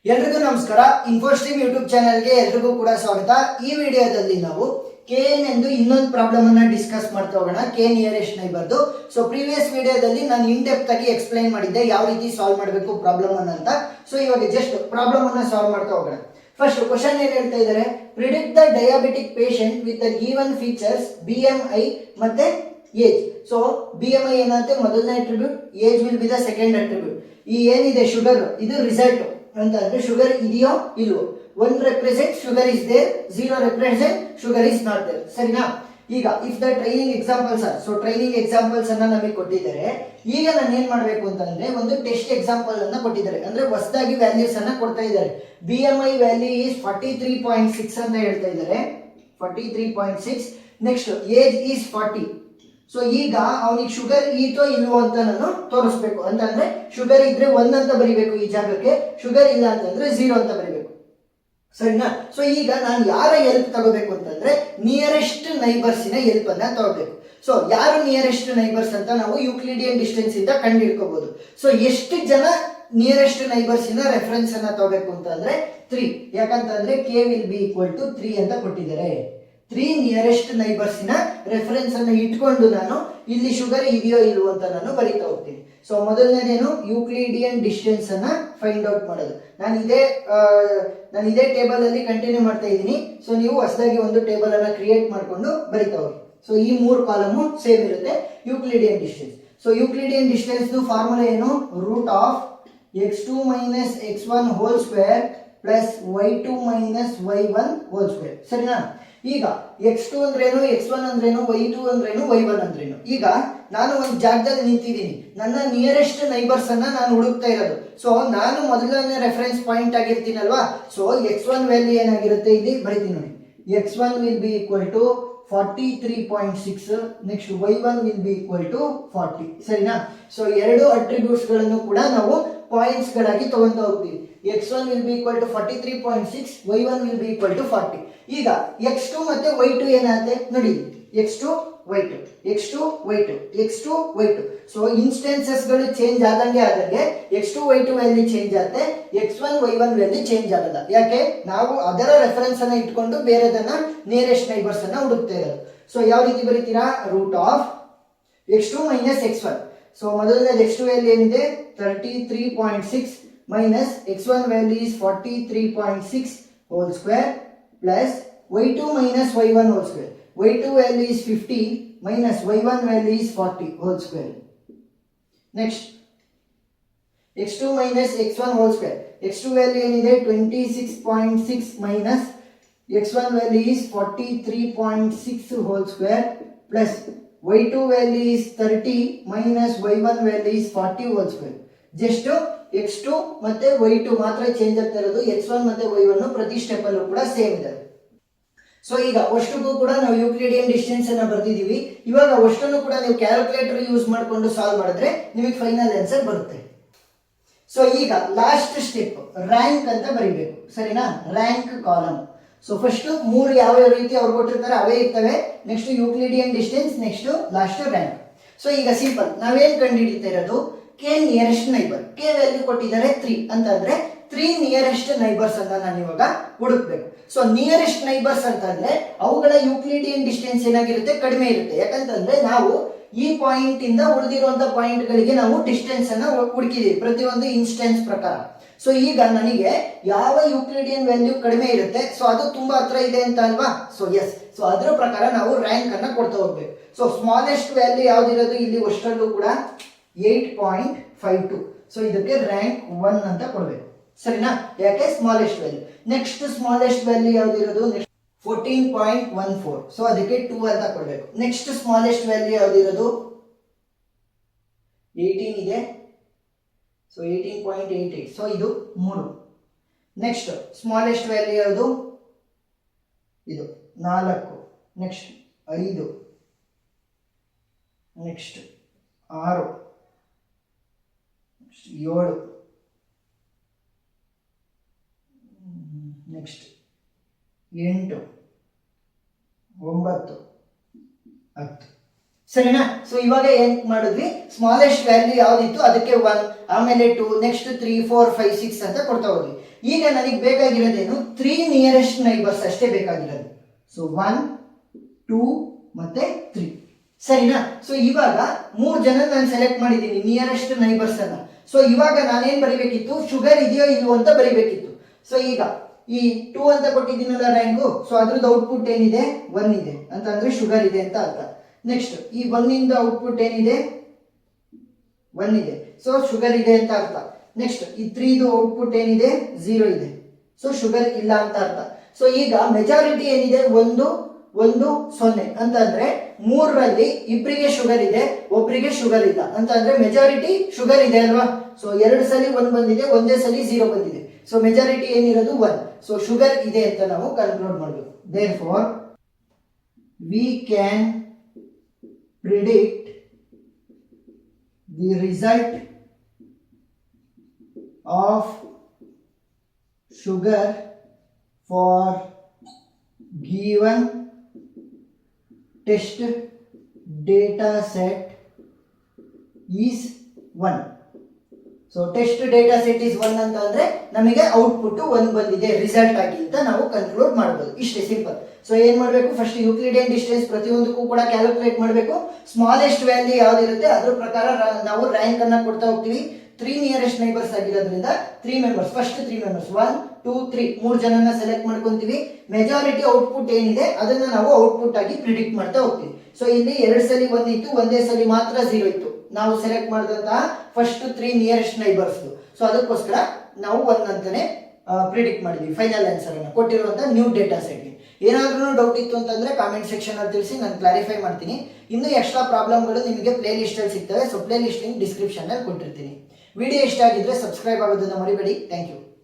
ಎಲ್ರಿಗೂ ನಮಸ್ಕಾರ. ಇನ್ಫೋಸ್ಟ್ರೀಮ್ ಯೂಟ್ಯೂಬ್ ಚಾನೆಲ್ಗೆ ಎಲ್ರಿಗೂ ಕೂಡ ಸ್ವಾಗತ. ಈ ವಿಡಿಯೋದಲ್ಲಿ ನಾವು KN ಎಂದು ಇನ್ನೊಂದು ಪ್ರಾಬ್ಲಮ್ ಅನ್ನ ಡಿಸ್ಕಸ್ ಮಾಡ್ತಾ ಹೋಗೋಣ. K ನಿಯರೆಸ್ಟ್ ನೈಬರ್ದು. ಸೊ ಪ್ರೀವಿಯಸ್ ವಿಡಿಯೋದಲ್ಲಿ ನಾನು ಇನ್ ಡೆಪ್ತ್ ಆಗಿ ಎಕ್ಸ್ಪ್ಲೈನ್ ಮಾಡಿದ್ದೆ ಯಾವ ರೀತಿ ಸಾಲ್ವ್ ಮಾಡಬೇಕು ಪ್ರಾಬ್ಲಮ್ ಅನ್ನ ಅಂತ. ಸೊ ಇವಾಗ ಜಸ್ಟ್ ಪ್ರಾಬ್ಲಮ್ ಅನ್ನ ಸಾಲ್ವ್ ಮಾಡ್ತಾ ಹೋಗೋಣ. ಫಸ್ಟ್ ಕ್ವಶನ್ ಏನ್ ಹೇಳ್ತಾ ಇದ್ದಾರೆ, predict the diabetic patient with the given features BMI ಮತ್ತೆ ಏಜ್. ಸೊ BMI ಏನಂತೆ ಮೊದಲನೇ attribute, age will be the second attribute. ಈ ಏನಿದೆ ಶುಗರ್, ಇದು ರಿಸಲ್ಟ್ ಅಂತ ಅಂದ್ರೆ ಶುಗರ್ ಇದೆಯೋ ಇಲ್ವೋ. 1 represent sugar is there, 0 represent sugar is not there. ಸರಿನಾ? ಈಗ if the training examples are, so training examples ಅನ್ನ ನಮಗೆ ಕೊಟ್ಟಿದ್ದಾರೆ. ಈಗ ನಾನು ಏನ್ ಮಾಡ್ಬೇಕು ಅಂತಂದ್ರೆ ಒಂದು ಟೆಸ್ಟ್ ಎಕ್ಸಾಂಪಲ್ ಅನ್ನ ಕೊಟ್ಟಿದ್ದಾರೆ, ಅಂದ್ರೆ ಹೊಸದಾಗಿ ವ್ಯಾಲ್ಯೂಸ್ ಅನ್ನ ಕೊಡ್ತಾ ಇದ್ದಾರೆ. BMI ವ್ಯಾಲ್ಯೂ ಈಸ್ 43.6 ಅಂತ ಹೇಳ್ತಾ ಇದ್ದಾರೆ, 43.6. Next age is 40. ಸೊ ಈಗ ಅವನಿಗೆ ಶುಗರ್ ಈತೋ ಇಲ್ವೋ ಅಂತ ನಾನು ತೋರಿಸ್ಬೇಕು. ಅಂತಂದ್ರೆ ಶುಗರ್ ಇದ್ರೆ 1 ಅಂತ ಬರಿಬೇಕು ಈ ಜಾಗಕ್ಕೆ, ಶುಗರ್ ಇಲ್ಲ ಅಂತಂದ್ರೆ 0 ಅಂತ ಬರಿಬೇಕು. ಸರಿನಾ? ಸೊ ಈಗ ನಾನು ಯಾರ ಹೆಲ್ಪ್ ತಗೋಬೇಕು ಅಂತಂದ್ರೆ ನಿಯರೆಸ್ಟ್ ನೈಬರ್ಸಿನ ಹೆಲ್ಪ್ ಅನ್ನ ತಗೋಬೇಕು. ಸೊ ಯಾರು ನಿಯರೆಸ್ಟ್ ನೈಬರ್ಸ್ ಅಂತ ನಾವು ಯೂಕ್ಲಿಡಿಯನ್ ಡಿಸ್ಟೆನ್ಸ್ ಇಂದ ಕಂಡು ಹಿಡ್ಕೋಬಹುದು. ಸೊ ಎಷ್ಟು ಜನ ನಿಯರೆಸ್ಟ್ ನೈಬರ್ಸಿನ ರೆಫರೆನ್ಸ್ ಅನ್ನ ತಗೋಬೇಕು ಅಂತಂದ್ರೆ 3. ಯಾಕಂತಂದ್ರೆ K will be equal to 3 ಅಂತ ಕೊಟ್ಟಿದ್ದಾರೆ. 3 ನಿಯರೆಸ್ಟ್ ನೈಬರ್ಸಿನ ರೆಫರೆನ್ಸ್ ಅನ್ನು ಇಟ್ಕೊಂಡು ನಾನು ಇಲ್ಲಿ ಶುಗರ್ ಇದೆಯೋ ಇಲ್ವೋ ಅಂತ ನಾನು ಬರೀತಾ ಹೋಗ್ತೀನಿ. ಸೊ ಮೊದಲನೇದೇನು, ಯೂಕ್ಲಿಡಿಯನ್ ಡಿಸ್ಟೆನ್ಸ್ ಅನ್ನ ಫೈಂಡ್ ಔಟ್ ಮಾಡೋದು. ನಾನು ಇದೇ ಟೇಬಲ್ ಅಲ್ಲಿ ಕಂಟಿನ್ಯೂ ಮಾಡ್ತಾ ಇದ್ದೀನಿ. ಸೊ ನೀವು ಹೊಸದಾಗಿ ಒಂದು ಟೇಬಲ್ ಅನ್ನ ಕ್ರಿಯೇಟ್ ಮಾಡ್ಕೊಂಡು ಬರೀತಾ ಹೋಗಿ. ಸೊ ಈ 3 ಕಾಲಮು ಸೇಮ್ ಇರುತ್ತೆ. Euclidean distance. So Euclidean distance formula ಏನು, root of x2 minus x1 whole square plus y2 minus y1 whole square. ಸರಿನಾ? ಈಗ x2 ಅಂದ್ರೇನು, x1 ಅಂದ್ರೇನು, y2 ಅಂದ್ರೇನು, y1 ಅಂದ್ರೇನು. ಈಗ ನಾನು ಒಂದು ಜಾಗದಲ್ಲಿ ನಿಂತಿದ್ದೀನಿ, ನನ್ನ ನಿಯರೆಸ್ಟ್ ನೈಬರ್ಸ್ ಅನ್ನ ನಾನು ಹುಡುಕ್ತಾ ಇರೋದು. ಸೊ ನಾನು ಮೊದಲನೇ ರೆಫರೆನ್ಸ್ ಪಾಯಿಂಟ್ ಆಗಿರ್ತೀನಲ್ವಾ. ಸೊ x1 ವ್ಯಾಲ್ಯೂ ಏನಾಗಿರುತ್ತೆ ಇಲ್ಲಿ ಬರೀತೀನಿ ನೋಡಿ. x1 will be equal to 43.6. Next y1 will be equal to 40. ಸರಿನಾ? ಸೊ ಎರಡು ಅಟ್ರಿಬ್ಯೂಟ್ಸ್ ಗಳನ್ನು ಕೂಡ ನಾವು ಪಾಯಿಂಟ್ಸ್ ಗಳಾಗಿ ತಗೊಂತಾ ಹೋಗ್ತೀವಿ. x1 will be equal to 43.6, y1 will be equal to 40. ಈಗ x2 ಮತ್ತೆ y2 ಏನಾಗುತ್ತೆ ನೋಡಿ, x2 y2 x2 y2 x2 y2. So instances ಗಳು ಚೇಂಜ್ ಆದಂಗೆ x2 y2 ವ್ಯಾಲ್ಯೂ ಚೇಂಜ್ ಆಗುತ್ತೆ, x1 y1 ವ್ಯಾಲ್ಯೂ ಚೇಂಜ್ ಆಗಲ್ಲ. ಯಾಕೆ? ನಾವು ಅದರ ರೆಫರೆನ್ಸ್ ಅನ್ನ ಇಟ್ಕೊಂಡು ಬೇರೆದನ್ನ ನಿಯರೆಸ್ಟ್ ನೈಬರ್ಸ್ ಅನ್ನ ಹುಡುಕ್ತಾ ಇರೋದು. ಸೊ ಯಾವ ರೀತಿ ಬರೀತೀರಾ, root of x2 minus x1. So ಮೊದಲನೇದು x2 ವ್ಯಾಲ್ಯೂ ಏನಿದೆ 33.6 minus x1 value is 43.6 whole square plus y2 minus y1 whole square. y2 value is 50 minus y1 value is 40 whole square. Next x2 minus x1 whole square. x2 value ಏನಿದೆ 26.6 minus x1 value is 43.6 whole square plus y2 value is 30 minus y1 value is 40 whole square. Just x2 ಮತ್ತೆ y2 ಮಾತ್ರ change ಆಗ್ತಾ ಇರೋದು, x1 ಮತ್ತೆ y1 ಪ್ರತಿ step ಅಲ್ಲೂ ಕೂಡ same ಇದೆ. ಸೊ ಈಗ ಅಷ್ಟಕ್ಕೂ ಕೂಡ ನಾವು ಯೂಕ್ಲಿಡಿಯನ್ ಡಿಸ್ಟೆನ್ಸ್ ಅನ್ನ ಬರ್ತಿದೀವಿ. ಇವಾಗ ಅಷ್ಟನ್ನು ಕೂಡ ನೀವು ಕ್ಯಾಲ್ಕುಲೇಟರ್ ಯೂಸ್ ಮಾಡಿಕೊಂಡು ಸಾಲ್ವ್ ಮಾಡಿದ್ರೆ ನಿಮಗೆ ಫೈನಲ್ ಆನ್ಸರ್ ಬರುತ್ತೆ. ಸೊ ಈಗ ಲಾಸ್ಟ್ ಸ್ಟೆಪ್ ರ್ಯಾಂಕ್ ಅಂತ ಬರೀಬೇಕು. ಸರಿನಾ? Rank column. ಸೊ ಫಸ್ಟ್ 3 ಯಾವ ರೀತಿ ಅವ್ರು ಕೊಟ್ಟಿರ್ತಾರೆ ಅವೇ ಇರ್ತವೆ. Next Euclidean distance, next last rank. So ಈಗ ಸಿಂಪಲ್ ನಾವೇನ್ ಕಂಡು ಹಿಡಿತಾ ಇರೋದು, K nearest neighbour. K value ಕೊಟ್ಟಿದ್ದಾರೆ 3 ಅಂತಂದ್ರೆ 3 ನಿಯರೆಸ್ಟ್ ನೈಬರ್ಸ್ ಅನ್ನ ನಾನು ಇವಾಗ ಹುಡುಕ್ಬೇಕು. ಸೊ ನಿಯರೆಸ್ಟ್ ನೈಬರ್ಸ್ ಅಂತಂದ್ರೆ ಅವುಗಳ ಯೂಕ್ಲಿಡಿಯನ್ ಡಿಸ್ಟೆನ್ಸ್ ಏನಾಗಿರುತ್ತೆ, ಕಡಿಮೆ ಇರುತ್ತೆ. ಯಾಕಂತಂದ್ರೆ ನಾವು ಈ ಪಾಯಿಂಟ್ ಇಂದ ಉಳಿದಿರುವಂತ ಪಾಯಿಂಟ್ ಗಳಿಗೆ ನಾವು ಡಿಸ್ಟೆನ್ಸ್ ಅನ್ನ ಹುಡುಕಿದೀವಿ ಪ್ರತಿಯೊಂದು ಇನ್ಸ್ಟೆನ್ಸ್ ಪ್ರಕಾರ. ಸೊ ಈಗ ನನಗೆ ಯಾವ ಯೂಕ್ಲಿಡಿಯನ್ ವ್ಯಾಲ್ಯೂ ಕಡಿಮೆ ಇರುತ್ತೆ, ಸೊ ಅದು ತುಂಬಾ ಹತ್ರ ಇದೆ ಅಂತ ಅಲ್ವಾ. ಸೊ ಎಸ್, ಸೊ ಅದರ ಪ್ರಕಾರ ನಾವು ರ್ಯಾಂಕ್ ಅನ್ನ ಕೊಡ್ತಾ ಹೋಗ್ಬೇಕು. ಸೊ ಸ್ಮಾಲೆಸ್ಟ್ ವ್ಯಾಲ್ಯೂ ಯಾವ್ದಿರೋದು ಇಲ್ಲಿ ಅಷ್ಟರಲ್ಲೂ ಕೂಡ 8.52. ಸೊ ಇದಕ್ಕೆ ರ್ಯಾಂಕ್ 1 ಅಂತ ಕೊಡಬೇಕು. ಸರಿನಾ? ಯಾಕೆ? Smallest value. Next smallest value ಯಾವ್ದಿರೋದು 14.14. ಸೊ ಅದಕ್ಕೆ 2 ಅಂತ ಕೊಡಬೇಕು. ನೆಕ್ಸ್ಟ್ ಸ್ಮಾಲೆಸ್ಟ್ ವ್ಯಾಲ್ಯೂ ಯಾವ್ದಿರೋದು 18 ಇದೆ. ಸೊ 18.88. ಸೊ ಇದು 3. ನೆಕ್ಸ್ಟ್ ಸ್ಮಾಲೆಸ್ಟ್ ವ್ಯಾಲ್ಯೂ ಯಾವುದು, ಇದು 4. ನೆಕ್ಸ್ಟ್ 5. ನೆಕ್ಸ್ಟ್ 6. 7. ನೆಕ್ಸ್ಟ್ 8, 9, 10. ಸರಿನಾ? ಸೊ ಇವಾಗ ಏನ್ ಮಾಡಿದ್ವಿ, ಸ್ಮಾಲೆಸ್ಟ್ ವ್ಯಾಲ್ಯೂ ಯಾವ್ದಿತ್ತು ಅದಕ್ಕೆ 1, ಆಮೇಲೆ 2, ನೆಕ್ಸ್ಟ್ 3, 4, 5, 6 ಅಂತ ಕೊಡ್ತಾ ಹೋದ್ವಿ. ಈಗ ನನಗೆ ಬೇಕಾಗಿರೋದೇನು, 3 ನಿಯರೆಸ್ಟ್ ನೈಬರ್ಸ್ ಅಷ್ಟೇ ಬೇಕಾಗಿರೋದು. ಸೊ 1, 2 ಮತ್ತೆ 3. ಸರಿನಾ? ಸೊ ಇವಾಗ 3 ಜನ ನಾನು ಸೆಲೆಕ್ಟ್ ಮಾಡಿದ್ದೀನಿ ನಿಯರೆಸ್ಟ್ ನೈಬರ್ಸ್ ಅನ್ನ. ಸೊ ಇವಾಗ ನಾನೇನ್ ಬರಿಬೇಕಿತ್ತು, ಶುಗರ್ ಇದೆಯೋ ಇಲ್ವೋ ಅಂತ ಬರಿಬೇಕಿತ್ತು. ಸೊ ಈಗ ಈ 2 ಅಂತ ಕೊಟ್ಟಿದ್ದೀನಲ್ಲ ರ್ಯಾಂಕು, ಸೊ ಅದ್ರದ್ದು ಔಟ್ಪುಟ್ ಏನಿದೆ, 1 ಇದೆ ಅಂತ ಅಂದ್ರೆ ಶುಗರ್ ಇದೆ ಅಂತ ಅರ್ಥ. ನೆಕ್ಸ್ಟ್ ಈ 1 ಇಂದ ಔಟ್ಪುಟ್ ಏನಿದೆ, 1 ಇದೆ, ಸೊ ಶುಗರ್ ಇದೆ ಅಂತ ಅರ್ಥ. ನೆಕ್ಸ್ಟ್ ಈ 3ದು ಔಟ್ಪುಟ್ ಏನಿದೆ, 0 ಇದೆ, ಸೊ ಶುಗರ್ ಇಲ್ಲ ಅಂತ ಅರ್ಥ. ಸೊ ಈಗ ಮೆಜಾರಿಟಿ ಏನಿದೆ, 1, 1, 0 ಅಂತ ಅಂದ್ರೆ 3ರಲ್ಲಿ ಇಬ್ಬರಿಗೆ ಶುಗರ್ ಇದೆ, ಒಬ್ಬರಿಗೆ ಶುಗರ್ ಇಲ್ಲ ಅಂತ ಅಂದ್ರೆ ಮೆಜಾರಿಟಿ ಶುಗರ್ ಇದೆ ಅಲ್ವಾ. ಸೊ 2 ಸಲ 1 ಬಂದಿದೆ, ಒಂದೇ ಸಲ 0 ಬಂದಿದೆ. ಸೊ ಮೆಜಾರಿಟಿ ಏನಿರೋದು 1. ಸೊ ಶುಗರ್ ಇದೆ ಅಂತ ನಾವು ಕನ್ಕ್ಲೂಡ್ ಮಾಡಬೇಕು. Therefore we can predict the result of sugar for given test data set is 1. So test data set is 1 ಅಂತ ಅಂದ್ರೆ ನಮಗೆ ಔಟ್ಪುಟ್ 1 ಬಂದಿದೆ ರಿಸಲ್ಟ್ ಆಗಿ ಅಂತ ನಾವು ಕನ್ಕ್ಲೂಡ್ ಮಾಡಬಹುದು. ಇಷ್ಟೇ ಸಿಂಪಲ್. ಸೊ ಏನ್ ಮಾಡಬೇಕು, ಫಸ್ಟ್ ಯೂಕ್ಲಿಡಿಯನ್ ಡಿಸ್ಟೆನ್ಸ್ ಪ್ರತಿಯೊಂದಕ್ಕೂ ಕೂಡ ಕ್ಯಾಲ್ಕುಲೇಟ್ ಮಾಡಬೇಕು. ಸ್ಮಾಲೆಸ್ಟ್ ವ್ಯಾಲ್ಯೂ ಯಾವ್ದಿರುತ್ತೆ ಅದ್ರ ಪ್ರಕಾರ ನಾವು ರ್ಯಾಂಕ್ ಅನ್ನ ಕೊಡ್ತಾ ಹೋಗ್ತೀವಿ. 3 ನಿಯರೆಸ್ಟ್ ನೈಬರ್ಸ್ ಆಗಿರೋದ್ರಿಂದ 3 ಮೆಂಬರ್ಸ್, ಫಸ್ಟ್ 3 ಮೆಂಬರ್ಸ್ 1, 2, 3 3 ಜನನ ಸೆಲೆಕ್ಟ್ ಮಾಡ್ಕೊಂತೀವಿ. ಮೆಜಾರಿಟಿ ಔಟ್ಪುಟ್ ಏನಿದೆ ಅದನ್ನ ನಾವು ಔಟ್ಪುಟ್ ಆಗಿ ಪ್ರಿಡಿಕ್ಟ್ ಮಾಡ್ತಾ ಹೋಗ್ತೀವಿ. ಸೊ ಇಲ್ಲಿ 2 ಸಲ 1 ಇತ್ತು, ಒಂದೇ ಸಲ ಮಾತ್ರ 0 ಇತ್ತು. ನಾವು ಸೆಲೆಕ್ಟ್ ಮಾಡಿದಂತಹ ಫಸ್ಟ್ 3 ನಿಯರೆಸ್ಟ್ ನೈಬರ್ಸ್. ಸೊ ಅದಕ್ಕೋಸ್ಕರ ನಾವು 1 ಅಂತಾನೆ ಪ್ರಿಡಿಕ್ಟ್ ಮಾಡಿದ್ವಿ ಫೈನಲ್ ಆನ್ಸರ್ ಅನ್ನ ಕೊಟ್ಟಿರುವಂತಹ ನ್ಯೂ ಡೇಟಾ ಸೆಟ್ಗೆ. ಏನಾದ್ರೂ ಡೌಟ್ ಇತ್ತು ಅಂತಂದ್ರೆ ಕಾಮೆಂಟ್ ಸೆಕ್ಷನ್ ಅಲ್ಲಿ ತಿಳಿಸಿ, ನಾನು ಕ್ಲಾರಿಫೈ ಮಾಡ್ತೀನಿ. ಇನ್ನು ಎಕ್ಸ್ಟ್ರಾ ಪ್ರಾಬ್ಲಮ್ಗಳು ನಿಮಗೆ ಪ್ಲೇ ಲಿಸ್ಟ್ ಅಲ್ಲಿ ಸಿಗ್ತವೆ. So playlist link description ಅಲ್ಲಿ ಕೊಟ್ಟಿರ್ತೀನಿ. ವಿಡಿಯೋ ಇಷ್ಟ ಆಗಿದ್ರೆ ಸಬ್ಸ್ಕ್ರೈಬ್ ಆಗೋದನ್ನ ಮರಿಬೇಡಿ. Thank you.